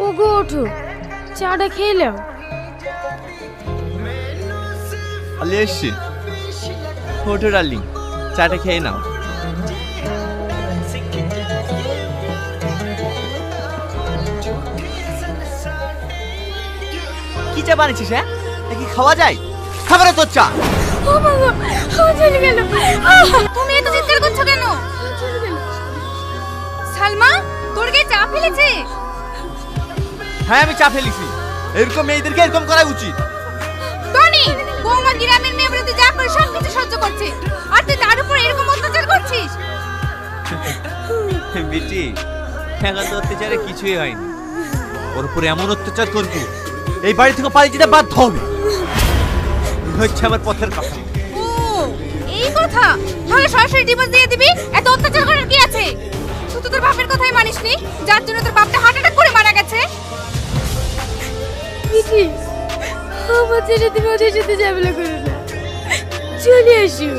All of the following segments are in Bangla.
ওগো ওঠো, চাটা খেলাম। আলে এসছি, ওঠো ডার্লিং, চাটা খেয়ে নাও। কি চা বানিয়েছিস? হ্যাঁ, কি খাওয়া যায়? খাবারে তোর চা। ও বাবা, ও চলে গেল। তুমি এত চিৎকার করছো কেন? সালমা, তোর গায়ে চা ফেলেছে? হ্যাঁ, আমি চা ফেলেছি। এরকম মেয়েদেরকে এরকম করা উচিত। টনি, বৌমা গ্রামের মেয়ে বলে তুই যা করে সব কিছু সহ্য করছে, আর তুই তার উপর এরকম অত্যাচার করছিস। বেটি, এখন তো অত্যাচারে কিছুই হয়নি। ওর উপরে এমন অত্যাচার করবি, এই বাড়ি থেকে পালিয়ে যেতে বাধ্য হবে। হচ্ছে আমার পথের কথা। ও, এই কথা? তাহলে সরাসরি ডিভোর্স দিয়ে দিবি? এত অত্যাচার করার কি আছে? তুই তো তোর বাপের কথাই মানিসনি, যার জন্য তোর বাপটা হার্ট অ্যাটাক করে মারা গেছে। দিদি, আমার ছেলে তুমি ওদের সাথে ঝামেলা করো না, চলে আসো।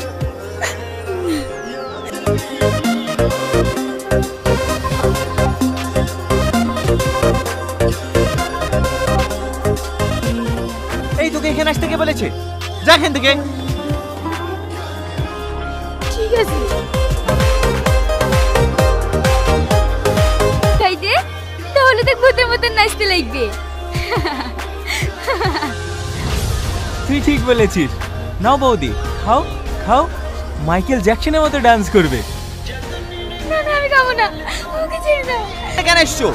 এই তোকে এখানে আসতে কে বলেছে? যা এখান থেকে। ঠিক আছে। তাই দে, তাহলে তো ভূতের মতন নাচতে লাগবে। তুই ঠিক বলেছিস। নাও বৌদি, খাও খাও, মাইকেল জ্যাকসনের মতো ডান্স করবে। না না, আমি খাবো না, ওকে ছেড়ে দাও। কেন এসছো?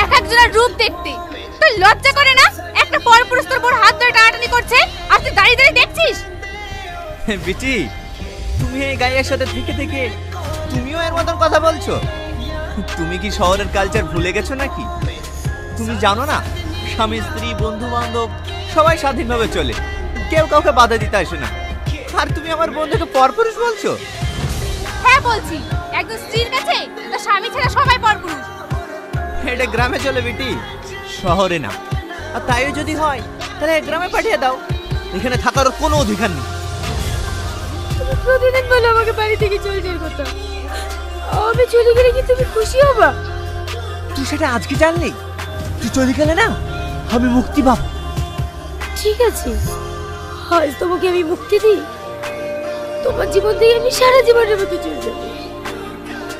এক একজনের রূপ দেখতে তোর লজ্জা করে না? একটা পরপুরুষ তোর বড় হাত ধরে টানাটানি করছে, আর তুই দাঁড়িয়ে দাঁড়িয়ে দেখছিস। বেটি, তুমি এই গায়ের সাথে থেকে থেকে তুমিও এর মতন কথা বলছো? তুমি কি শহরের কালচার ভুলে গেছো নাকি? তুমি জানো না, স্বামী স্ত্রী বন্ধু বান্ধব সবাই স্বাধীনভাবে চলে, কেউ কাউকে বাধা দিতে আসে না। আর তুমি আমার বন্ধুকে পরপুরুষ বলছো? হ্যাঁ বলছি, একজন স্ত্রীর কাছে তার স্বামী ছাড়া সবাই পরপুরুষ। এটা গ্রামে চলে বেটি, শহরে না। আর তাইও যদি হয় তাহলে গ্রামে পাঠিয়ে দাও, এখানে থাকার কোনো অধিকার নেই। তুমি প্রতিদিন বলো আমাকে বাড়ি থেকে চলে যাওয়ার কথা, আমি চলে গেলে কি তুমি খুশি হবা? তুই সেটা আজকে জানলি? তুই চলে গেলে না আমি মুক্তি পাবো। ঠিক আছে, আজ তোমাকে আমি মুক্তি দিই, তোমার জীবন থেকে আমি সারা জীবনের মতো চলে যাবো।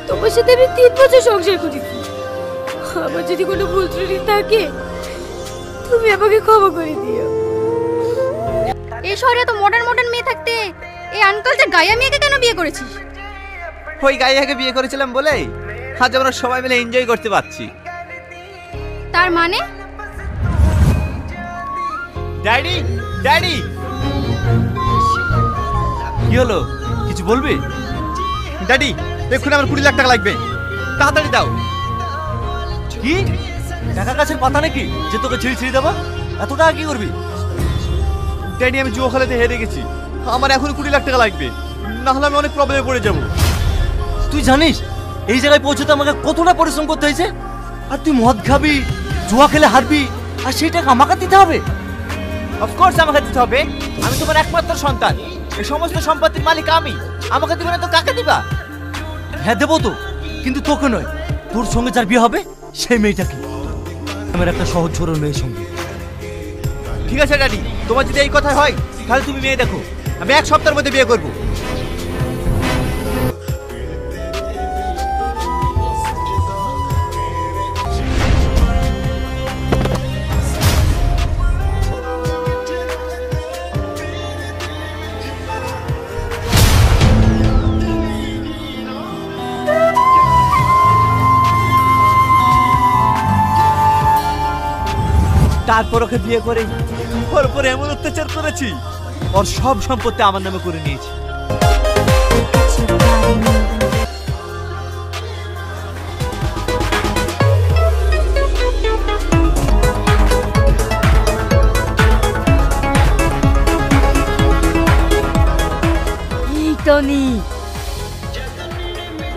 তোমার সাথে আমি 3 বছর সংসার করেছি, আমার যদি কোনো ভুল ত্রুটি থাকে তুমি আমাকে ক্ষমা করে দিও। এই শহরে তো মডার্ন মডার্ন মেয়ে থাকতে এই আনকালচার গায়া মেয়েকে কেন বিয়ে করেছিস? ওই গাইয়াকে বিয়ে করেছিলাম বলে আজ আমরা সবাই মিলে এনজয় করতে পারছি। তার মানে? ড্যাডি, ড্যাডি, কি হলো? কিছু বলবি? ড্যাডি, এক্ষুনি আমার 20 লাখ টাকা লাগবে, তাড়াতাড়ি দাও। কি টাকা কাছের কথা নাকি যে তোকে ছিঁড়ে দেবো? এত টাকা কি করবি? ড্যাডি, আমি জুয়া খেলাতে হেরে গেছি, আমার এখন 20 লাখ টাকা লাগবে, না হলে আমি অনেক প্রবলেমে পড়ে যাবো। তুই জানিস এই জায়গায় পৌঁছতে আমাকে কতটা পরিশ্রম করতে হয়েছে? আর তুই মদ খাবি, জুয়া খেলে হারবি, আর সেই টাকা আমাকে দিতে হবে? অফকোর্স আমাকে দিতে হবে, আমি তোমার একমাত্র সন্তান, এই সমস্ত সম্পত্তির মালিক আমি। আমাকে দিবে না তো কাকে দিবা? হ্যাঁ দেবো তো, কিন্তু তোকে নয়, তোর সঙ্গে যার বিয়ে হবে সেই মেয়েটাকে, আমার একটা সহজ সরল মেয়ের সঙ্গে। ঠিক আছে ড্যাডি, তোমার যদি এই কথা হয় তাহলে তুমি মেয়ে দেখো, আমি 1 সপ্তাহের মধ্যে বিয়ে করবো। তারপর ওকে বিয়ে করে ওর উপর এমন অত্যাচার করেছি, ওর সব সম্পত্তি আমার নামে করে নিয়েছি। এই টনি,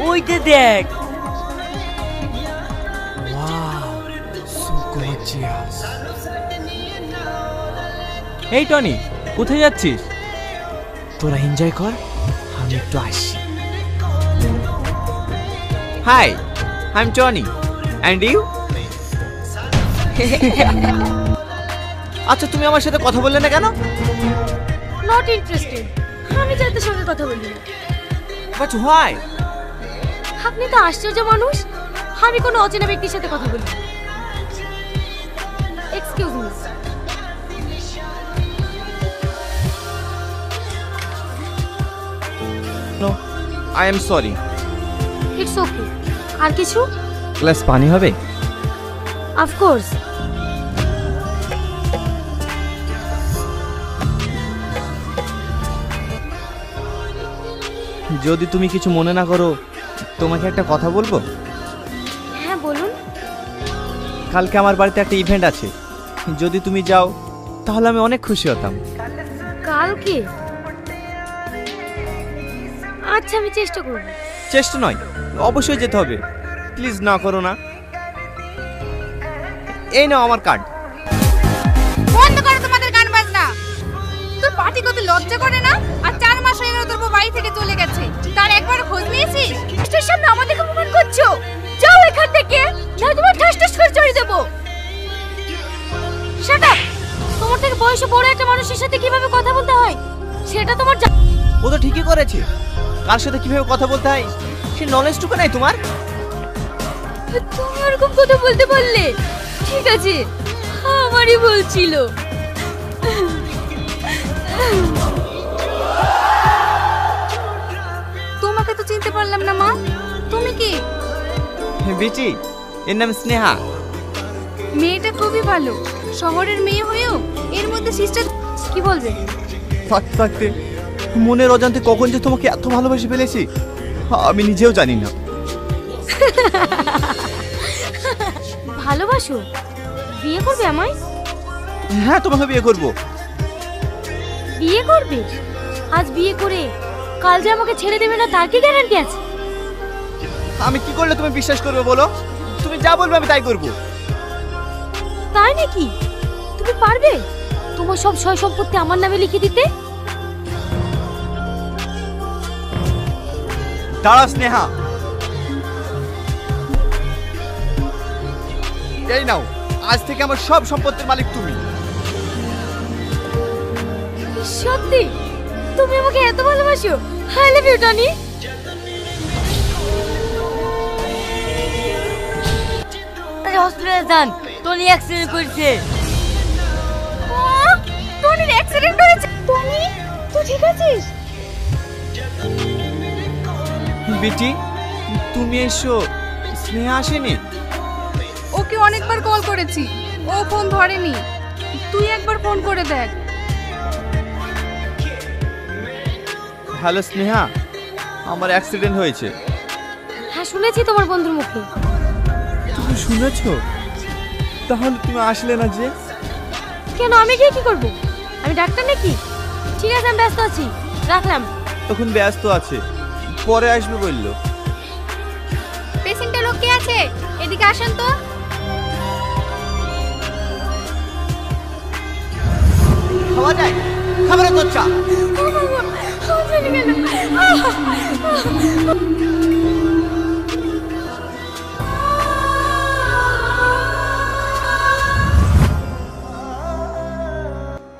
ওইটা দেখ। এই টনি, কোথায় যাচ্ছিস? তোরা এনজয় কর, আমি একটু আসছি। Hi, I am Tony, and you? আচ্ছা, তুমি আমার সাথে কথা বললে না কেন? Not interested. আমি যাদের সঙ্গে কথা বলি না। But why? আপনি তো আশ্চর্য মানুষ। আমি কোনো অচেনা ব্যক্তির সাথে কথা বলি। Excuse me. No, I am sorry. It's okay. আর কিছু? গ্লাস পানি হবে? অফকোর্স। যদি তুমি কিছু মনে না করো, তোমাকে একটা কথা বলবো? হ্যাঁ বলুন। কালকে আমার বাড়িতে একটা ইভেন্ট আছে, যদি তুমি যাও তাহলে আমি অনেক খুশি হতাম। কালকে? আচ্ছা, আমি চেষ্টা করব। চেষ্টা নয়, অবশ্যই যেতে হবে। প্লিজ না করো না। এই নাও আমার কার্ড। বন্ধ করো তোমাদের গান বাজনা। তোর পার্টি করতে লজ্জা করে না? আর 4 মাস হয়ে গেল তোর বউ বাড়ি থেকে চলে গেছে, তার একবার খোঁজ নিয়েছিস? স্টেশন সামনে আমাদেরকে অপমান করছো। যাও এখান থেকে, না তোমার ঠাস ঠাস করে চড়ে দেব। Shut up. তোমার থেকে বয়সে বড় একটা মানুষের সাথে কিভাবে কথা বলতে হয় সেটা তোমার ও তো ঠিকই করেছে। কার সাথে কিভাবে কথা বলতে হয় সে নলেজটুকু নাই তোমার। তুমি এরকম কথা বলতে পারলে? ঠিক আছে, আমারই বলছিল। তোমাকে তো চিনতে পারলাম না মা, তুমি কি? বিটি, এর নাম স্নেহা। মেয়েটা খুবই ভালো, শহরের মেয়ে হয়েও এর মধ্যে সিস্টার। কি বলবে? থাকতে থাকতে মনের অজান্তে কখন যে তোমাকে এত ভালোবেসে ফেলেছি আমি নিজেও জানি না। ভালোবাসো? বিয়ে করবে আমায়? হ্যাঁ, তোমাকে বিয়ে করব। বিয়ে করবে? আজ বিয়ে করে কাল যে আমাকে ছেড়ে দেবে না তার কি গ্যারান্টি আছে? আমি কি করলে তুমি বিশ্বাস করবে বলো? তুমি যা বলবে আমি তাই করব। তাই নাকি? তুমি পারবে তোমার সব সয় সম্পত্তি আমার নামে লিখে দিতে? দাঁড়া স্নেহা, এই নাও, আজ থেকে আমার সব সম্পত্তির মালিক তুমি। সত্যি? তুমি আমাকে এত ভালোবাসো? I love you Tony. হসপিটালে যান, টনি অ্যাক্সিডেন্ট করেছে। টনির অ্যাক্সিডেন্ট হয়েছে? টনি, তুই ঠিক আছিস? বিটি, তুমি এসো। স্নেহা আসেনি? ওকে অনেকবার কল করেছি, ও ফোন ধরেনি। তুই একবার ফোন করে দেখ। হ্যালো স্নেহা, আমার অ্যাক্সিডেন্ট হয়েছে। হ্যাঁ শুনেছি তোমার বন্ধুর মুখে। তুমি শুনেছো? তাহলে তুমি আসলে না যে? কেন, আমি গিয়ে কি করব? আমি ডাক্তার নাকি? ঠিক আছে, আমি ব্যস্ত আছি, রাখলাম। তখন ব্যস্ত আছে, পরে আসবে বললো। পেশেন্টের লোক কে আছে? এদিকে আসেন তো। খাওয়া যায়? খাবারের তো চা।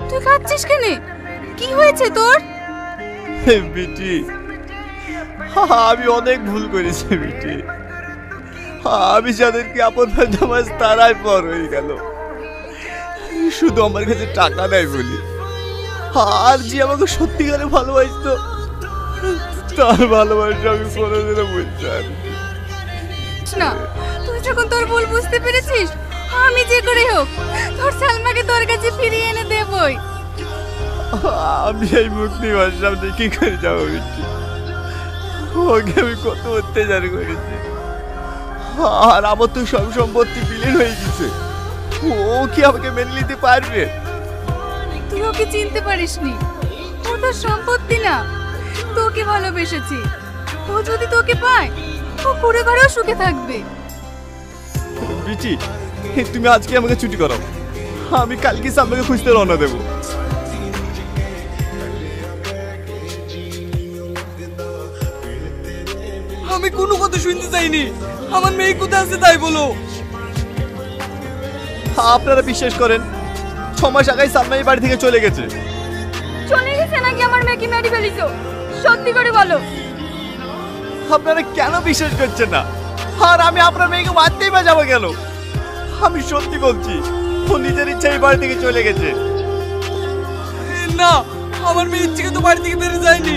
তুই কাঁদছিস কেন? কি হয়েছে তোর? বিটি, আমি অনেক ভুল করেছি বিটি। আমি যাদেরকে আপন ভাবতাম আজ তারাই পর হয়ে গেল, শুধু আমার কাছে টাকা নাই বলি। আর যে আমাকে সত্যিকারে ভালোবাসতো তার ভালোবাসা আমি কোনোদিনও বুঝতে পারিনি। না, তুই যখন তোর ভুল বুঝতে পেরেছিস, আমি যে করে হোক তোর সালমাকে তোর কাছে ফিরিয়ে এনে দেবই। আমি এই মুক্তি ভাষা কি করে যাবো বিটি? ওকে আমি কত অত্যাচার করেছি, আর আমার তো সব সম্পত্তি বিলীন হয়ে গেছে। ও কি আমাকে মেনে নিতে পারবে? তুই ওকে চিনতে পারিসনি, ও তোর সম্পত্তি না, তোকে ভালোবেসেছি। ও যদি তোকে পায়, ও ঘুরে ঘরেও সুখে থাকবে। বিটি, তুমি আজকে আমাকে ছুটি করো, আমি কালকে সামনে খুঁজতে রওনা দেবো। আমি কোনো কথা শুনতে চাইনি। আমার মেয়ে কোথায় আছে তাই বলো। আপনারা বিশ্বাস করেন 6 মাস আগে সালমা এই বাড়ি থেকে চলে গেছে। চলে গেছে নাকি আমার মেয়েকে মেরে ফেলিছো? সত্যি করে বলো। আপনারা কেন বিশ্বাস করছেন না? আর আমি আপনার মেয়েকে মারতেই বা যাবো কেন? আমি সত্যি বলছি, ও নিজের ইচ্ছায় এই বাড়ি থেকে চলে গেছে। না, আমার মেয়ে ইচ্ছে তো বাড়ি থেকে বেরিয়ে যায়নি।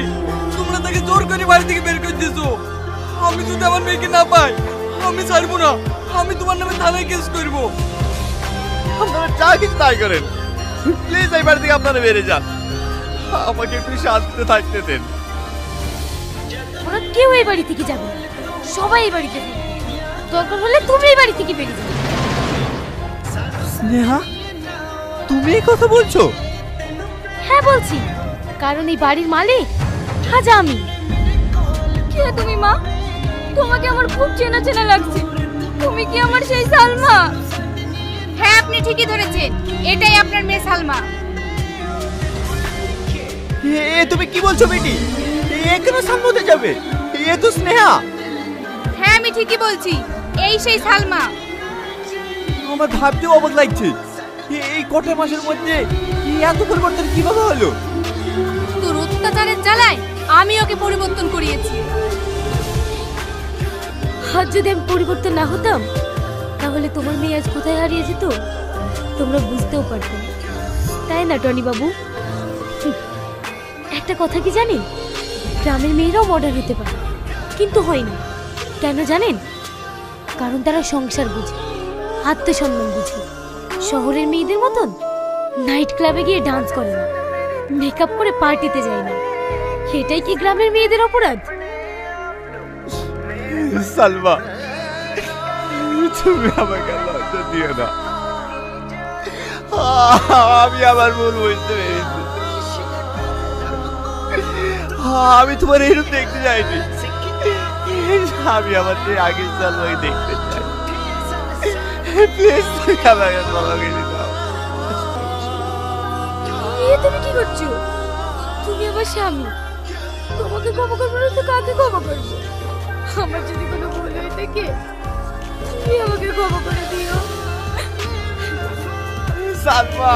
তোমরা তাকে জোর করে বাড়ি থেকে বের করে দিয়েছো। আমি যদি আমার মেয়েকে না পাই আমি ছাড়বো না। আমি তোমার নামে থানায় কেস করবো। আপনারা যা কিছু তাই করেন, প্লিজ এই বাড়ি থেকে আপনারা বেরিয়ে যান। আমাকে একটু শান্তিতে থাকতে দেন। ওরা কেউ এই বাড়ি থেকে যাবে না। সবাই এই বাড়িতে থাকবে। দরকার হলে তুমি এই বাড়ি থেকে বেরিয়ে যাবে। স্নেহা, তুমি এই কথা বলছো? হ্যাঁ বলছি, কারণ এই বাড়ির মালিক আজ আমি। কে তুমি মা? তোমাকে আমার খুব চেনা চেনা লাগছে। তুমি কি আমার সেই সালমা? হ্যাঁ, আপনি ঠিকই ধরেছেন, এটাই আপনার মেয়ে সালমা। এ তুমি কি বলছো বেটি? এ কেন সামনে যাবে? এ তো স্নেহা। হ্যাঁ, আমি ঠিকই বলছি, এই সেই সালমা। আমার ভাবতেও অবাক লাগছে, এই কটা মাসের মধ্যে এত পরিবর্তন কিভাবে হলো? তোর অত্যাচারের জ্বালায় আমি ওকে পরিবর্তন করিয়েছি। আজ যদি আমি পরিবর্তন না হতাম, তাহলে তোমার মেয়ে আজ কোথায় হারিয়ে যেত তোমরা বুঝতেও পারতে না। তাই না টনি বাবু? একটা কথা কি জানেন, গ্রামের মেয়েরাও মডার্ন হতে পারে, কিন্তু হয় না। কেন জানেন? কারণ তারা সংসার বুঝে, আত্মসম্মান বুঝে। শহরের মেয়েদের মতন নাইট ক্লাবে গিয়ে ডান্স করে না, মেকআপ করে পার্টিতে যায় না। এটাই কি গ্রামের মেয়েদের অপরাধ? সালমা, তুমি আমাকে লজ্জা দিও না। আমি আমার ভুল বুঝতে পেরেছি। আমি তোমার এরূপ দেখতে চাইনি। আমি আমার চেয়ে আগে সালমাকে দেখতে চাই। প্লিজ তুমি আমাকে ক্ষমা করে দাও। তুমি কি করছো? তুমি আমার স্বামী, তোমাকে ক্ষমা করবো না তো কাকে ক্ষমা করবো? আমার যদি কোনো ভুল হয়ে থাকে তুমি আমাকে ক্ষমা করে দিও। সালমা।